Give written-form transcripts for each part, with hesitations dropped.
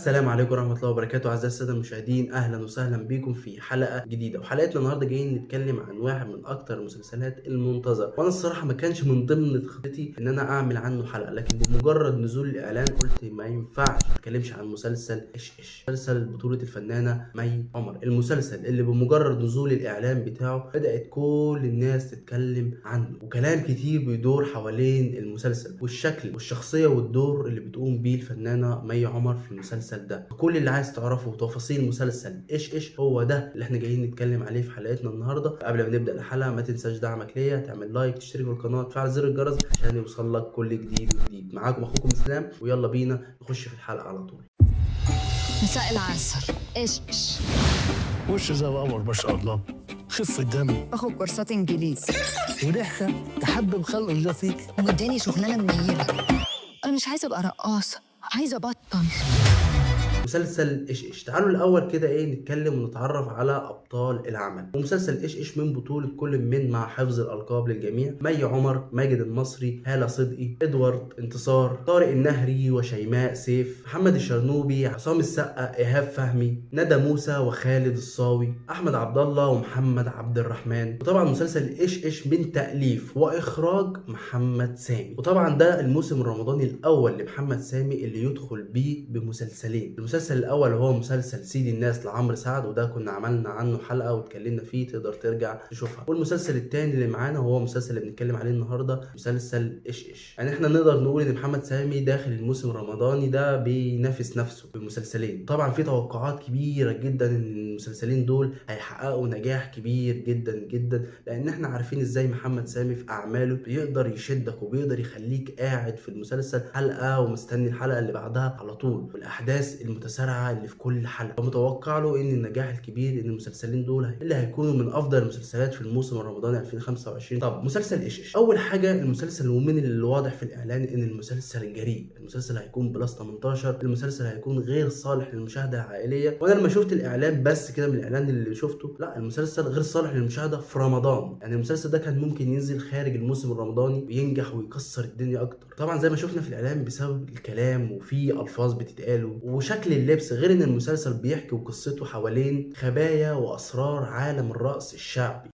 السلام عليكم ورحمة الله وبركاته. أعزائي السادة المشاهدين، أهلا وسهلا بكم في حلقة جديدة. وحلقتنا النهاردة جايين نتكلم عن واحد من أكتر المسلسلات المنتظرة، وأنا الصراحة ما كانش من ضمن خطتي إن أنا أعمل عنه حلقة، لكن بمجرد نزول الإعلان قلت ما ينفعش ما أتكلمش عن مسلسل إيش إيش. مسلسل بطولة الفنانة مي عمر، المسلسل اللي بمجرد نزول الإعلان بتاعه بدأت كل الناس تتكلم عنه، وكلام كتير بيدور حوالين المسلسل والشكل والشخصية والدور اللي بتقوم بيه الفنانة مي عمر في المسلسل ده. كل اللي عايز تعرفه تفاصيل مسلسل ايش ايش هو ده اللي احنا جايين نتكلم عليه في حلقتنا النهارده. قبل ما نبدا الحلقه ما تنساش دعمك ليا، تعمل لايك، تشترك في القناه، تفعل زر الجرس عشان يوصل لك كل جديد وجديد. معاكم اخوكم اسلام، ويلا بينا نخش في الحلقه على طول. مساء العسل. ايش وش زي القمر ما شاء الله، خفة دم، باخد كورسات انجليزي وضحكة تحبب خلق الله فيك. واداني شغلانه منيله. انا مش عايزه ابقى رقاصه، عايزه ابطل. مسلسل ايش ايش، تعالوا الاول كده نتكلم ونتعرف على ابطال العمل. ومسلسل ايش ايش من بطولة كل من مع حفظ الالقاب للجميع: مي عمر، ماجد المصري، هالة صدقي، ادوارد انتصار، طارق النهري وشيماء سيف، محمد الشرنوبي، عصام السقا، ايهاب فهمي، ندى موسى وخالد الصاوي، احمد عبد الله ومحمد عبد الرحمن. وطبعا مسلسل ايش ايش من تأليف واخراج محمد سامي. وطبعا ده الموسم الرمضاني الاول لمحمد سامي اللي يدخل بيه بمسلسلين. المسلسل الاول هو مسلسل سيد الناس لعمرو سعد، وده كنا عملنا عنه حلقه واتكلمنا فيه، تقدر ترجع تشوفها. والمسلسل الثاني اللي معانا هو مسلسل اللي بنتكلم عليه النهارده، مسلسل ايش ايش. يعني احنا نقدر نقول ان محمد سامي داخل الموسم الرمضاني ده بينافس نفسه بمسلسلين. طبعا في توقعات كبيره جدا ان المسلسلين دول هيحققوا نجاح كبير جدا جدا، لان احنا عارفين ازاي محمد سامي في اعماله بيقدر يشدك وبيقدر يخليك قاعد في المسلسل حلقه ومستني الحلقه اللي بعدها على طول، والاحداث المتسارعه اللي في كل حلقه. فمتوقع له ان النجاح الكبير ان المسلسلين دول اللي هيكونوا من افضل المسلسلات في الموسم الرمضاني 2025. طب مسلسل ايش ايش، اول حاجه المسلسل ومن اللي واضح في الاعلان ان المسلسل جريء، المسلسل هيكون بلس 18، المسلسل هيكون غير صالح للمشاهده العائليه. وانا لما شفت الاعلان بس كده من الاعلان اللي شفته، لا المسلسل غير صالح للمشاهده في رمضان. يعني المسلسل ده كان ممكن ينزل خارج الموسم الرمضاني وينجح ويكسر الدنيا اكتر. طبعا زي ما شفنا في الاعلان بسبب الكلام وفي الفاظ بتتقال وشكل اللبس، غير ان المسلسل بيحكي وقصته حوالين خبايا واسرار عالم الرقص الشعبي.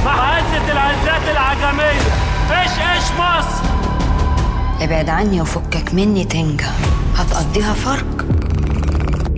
عزة العزات العجمية، ايش ايش مصر. ابعد عني وفكك مني تنجح، هتقضيها فرق،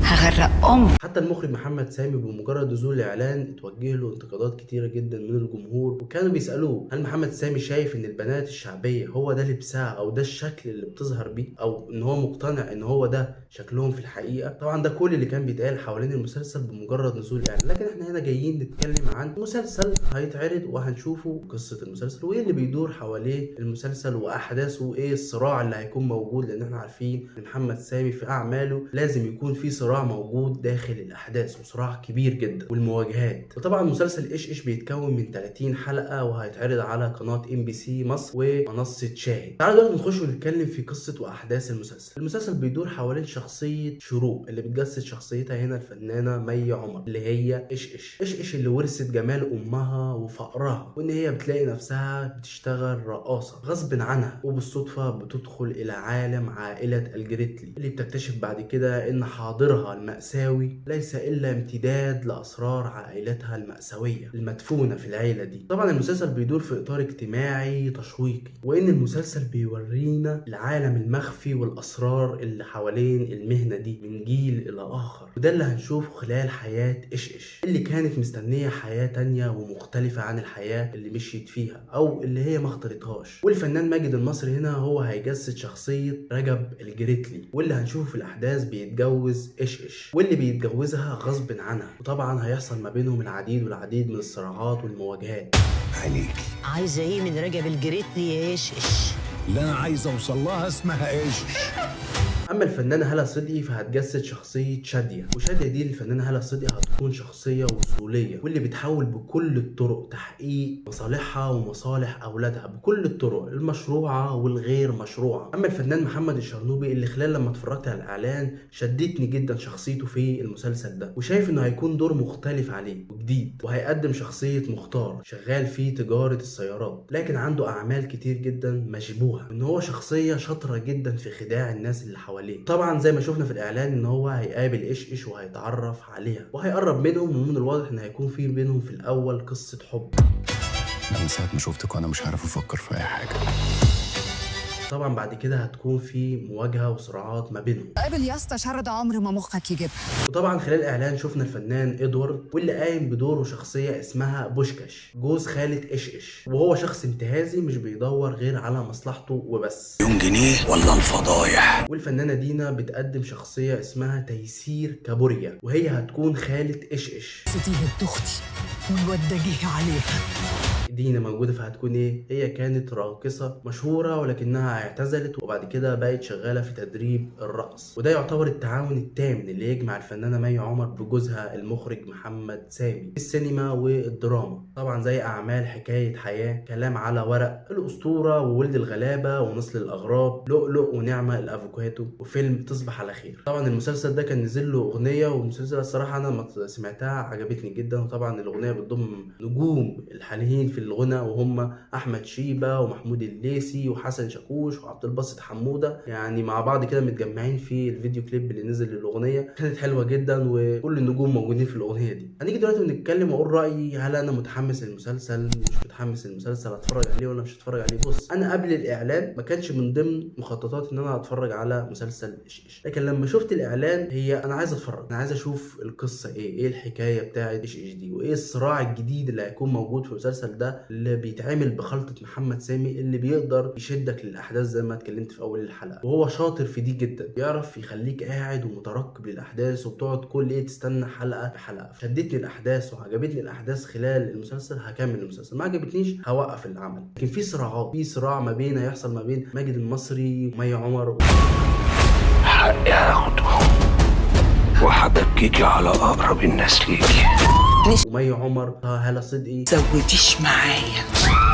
هغرق امي. حتى المخرج محمد سامي بمجرد نزول الاعلان اتوجه له انتقادات كتيره جدا من الجمهور، وكانوا بيسالوه هل محمد سامي شايف ان البنات الشعبيه هو ده لبسها او ده الشكل اللي بتظهر بيه، او ان هو مقتنع ان هو ده شكلهم في الحقيقه. طبعا ده كل اللي كان بيتقال حوالين المسلسل بمجرد نزول الاعلان. لكن احنا هنا جايين نتكلم عن مسلسل هيتعرض وهنشوفه قصه المسلسل وايه اللي بيدور حواليه المسلسل واحداثه، وايه الصراع اللي هيكون موجود، لان احنا عارفين ان محمد سامي في اعماله لازم يكون في صراع موجود داخل الاحداث، وصراع كبير جدا والمواجهات. وطبعا مسلسل ايش ايش بيتكون من 30 حلقه وهيتعرض على قناه MBC مصر ومنصه شاهد. تعالوا دلوقتي نخش ونتكلم في قصه واحداث المسلسل. المسلسل بيدور حوالين شخصيه شروق اللي بتجسد شخصيتها هنا الفنانه مي عمر، اللي هي ايش ايش. ايش ايش اللي ورثت جمال امها وفقرها، وان هي بتلاقي نفسها بتشتغل رقاصه غصب عنها، وبالصدفه بتدخل الى عالم عائله الجريتلي اللي بتكتشف بعد كده ان حاضرها المأساوي ليس إلا امتداد لأسرار عائلتها المأساوية المدفونة في العيلة دي. طبعا المسلسل بيدور في إطار اجتماعي تشويقي، وإن المسلسل بيورينا العالم المخفي والأسرار اللي حوالين المهنة دي من جيل إلى آخر، وده اللي هنشوفه خلال حياة إيش إيش اللي كانت مستنية حياة تانية ومختلفة عن الحياة اللي مشيت فيها أو اللي هي ما اختارتهاش. والفنان ماجد المصري هنا هو هيجسد شخصية رجب الجريتلي، واللي هنشوفه في الأحداث بيتجوز إيش إيش، واللي بيتجوزها غصب عنها. وطبعا هيحصل ما بينهم العديد والعديد من الصراعات والمواجهات. عليك عايزة ايه من رجب الجريتلي يا ايش ايش؟ لا عايز اوصل لها، اسمها ايش. اما الفنانه هالة صدقي فهتجسد شخصيه شاديه، وشاديه دي الفنانه هالة صدقي هتكون شخصيه وصوليه، واللي بتحاول بكل الطرق تحقيق مصالحها ومصالح اولادها بكل الطرق المشروعه والغير مشروعه. اما الفنان محمد الشرنوبي اللي خلال لما اتفرجت على الاعلان شدتني جدا شخصيته في المسلسل ده، وشايف انه هيكون دور مختلف عليه وجديد، وهيقدم شخصيه مختار شغال في تجاره السيارات لكن عنده اعمال كتير جدا مشبوهه، ان هو شخصيه شاطره جدا في خداع الناس اللي حواليه حواليه. طبعا زي ما شفنا في الاعلان ان هو هيقابل ايش ايش وهيتعرف عليها وهيقرب منهم، ومن الواضح ان هيكون في بينهم في الاول قصه حب. أنا من ساعة ما شفتك وأنا مش عارف أفكر في أي حاجة. طبعا بعد كده هتكون في مواجهه وصراعات ما بينهم. قابل يا اسطى شرد عمر ما مخك يجيبها. وطبعا خلال الاعلان شفنا الفنان ادوارد واللي قايم بدوره شخصيه اسمها بوشكاش جوز خالة ايش ايش، وهو شخص انتهازي مش بيدور غير على مصلحته وبس. مليون جنيه ولا الفضايح؟ والفنانه دينا بتقدم شخصيه اسمها تيسير كابوريا وهي هتكون خالة ايش ايش. ستي بنت اختي ونودجيه عليها. دينا موجودة فهتكون ايه؟ هي كانت راقصة مشهورة ولكنها اعتزلت وبعد كده بقت شغالة في تدريب الرقص، وده يعتبر التعاون التام اللي يجمع الفنانة مي عمر بجوزها المخرج محمد سامي في السينما والدراما. طبعا زي اعمال حكاية حياة، كلام على ورق، الاسطورة وولد الغلابة ونسل الاغراب، لؤلؤ ونعمة الافوكاتو، وفيلم تصبح على خير. طبعا المسلسل ده كان نزل له اغنية، والمسلسل الصراحة انا ما سمعتها عجبتني جدا. وطبعا الاغنية بتضم نجوم الحاليين في الغنى وهم احمد شيبه ومحمود الليثي وحسن شاكوش وعبد الباسط حموده، يعني مع بعض كده متجمعين في الفيديو كليب اللي نزل للاغنيه. كانت حلوه جدا وكل النجوم موجودين في الاغنيه دي. هنيجي دلوقتي ونتكلم واقول رايي، هل انا متحمس للمسلسل مش متحمس للمسلسل، اتفرج عليه ولا مش هتفرج عليه؟ بص، انا قبل الاعلان ما كانش من ضمن مخططات ان انا اتفرج على مسلسل ايش ايش، لكن لما شفت الاعلان هي انا عايز اتفرج، انا عايز اشوف القصه ايه الحكايه بتاعه ايش ايش دي، وايه الصراع الجديد اللي هيكون موجود في المسلسل ده اللي بيتعمل بخلطة محمد سامي، اللي بيقدر يشدك للأحداث زي ما اتكلمت في أول الحلقة. وهو شاطر في دي جدا، بيعرف يخليك قاعد ومترقب للأحداث وبتقعد كل إيه تستنى حلقة بحلقة. شدتني الأحداث وعجبتني الأحداث خلال المسلسل، هكمل المسلسل. ما عجبتنيش هوقف العمل. لكن في صراعات، في صراع ما بين هيحصل ما بين ماجد المصري ومي عمر. حقي هاخده وهبكيكي على أقرب الناس ليكي. ومي عمر هالة صدقي. زوديش معايا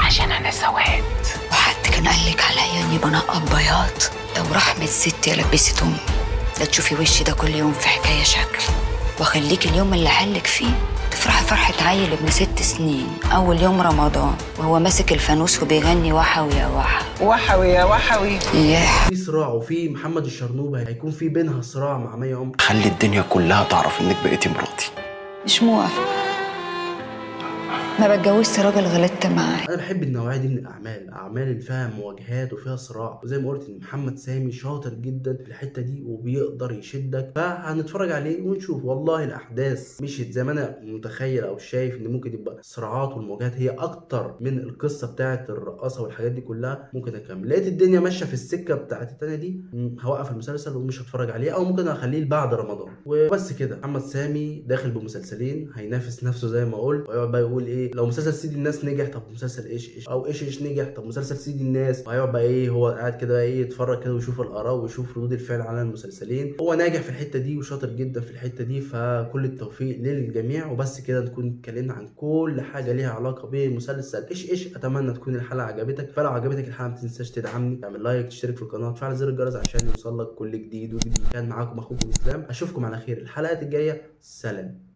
عشان انا سواد، وحد كان قالك عليا اني بنقط بياض. لو رحمة ستي لبست امي لا تشوفي وشي ده كل يوم في حكايه شكل، واخليك اليوم اللي حلك فيه تفرحي فرحة عيل ابن 6 سنين أول يوم رمضان وهو ماسك الفانوس وبيغني وحوي يا وحوي وحوي يا وحوي. في صراع، وفي محمد الشرنوبي هيكون في بينها صراع مع مي عمر. خلي الدنيا كلها تعرف إنك بقيتي مراتي. مش موافقة، ما بتجوزت راجل غلطت معاه. انا بحب النوعيه دي من الاعمال اللي فيها مواجهات وفيها صراع، وزي ما قلت ان محمد سامي شاطر جدا في الحته دي وبيقدر يشدك، فهنتفرج عليه ونشوف. والله الاحداث مشيت زي ما انا متخيل او شايف ان ممكن يبقى الصراعات والمواجهات هي اكتر من القصه بتاعه الرقاصه والحاجات دي كلها. ممكن اكمل، لقيت الدنيا ماشيه في السكه بتاعه التانيه دي، هوقف المسلسل ومش هتفرج عليه، او ممكن اخليه بعد رمضان وبس كده. محمد سامي داخل بمسلسلين، هينافس نفسه زي ما قلت، ويقعد بقى يقول ايه لو مسلسل سيدي الناس نجح، طب مسلسل ايش ايش، او ايش ايش نجح، طب مسلسل سيدي الناس. وهيقعد بقى ايه هو قاعد كده ايه يتفرج كده ويشوف الاراء ويشوف ردود الفعل على المسلسلين. هو ناجح في الحته دي وشاطر جدا في الحته دي، فكل التوفيق للجميع. وبس كده نكون اتكلمنا عن كل حاجه ليها علاقه بمسلسل ايش ايش. اتمنى تكون الحلقه عجبتك، فلو عجبتك الحلقه ما تنساش تدعمني، تعمل لايك، تشترك في القناه، تفعل زر الجرس عشان يوصلك كل جديد وجديد. كان معاكم اخوكم اسلام، اشوفكم على خير الحلقات الجايه. سلام.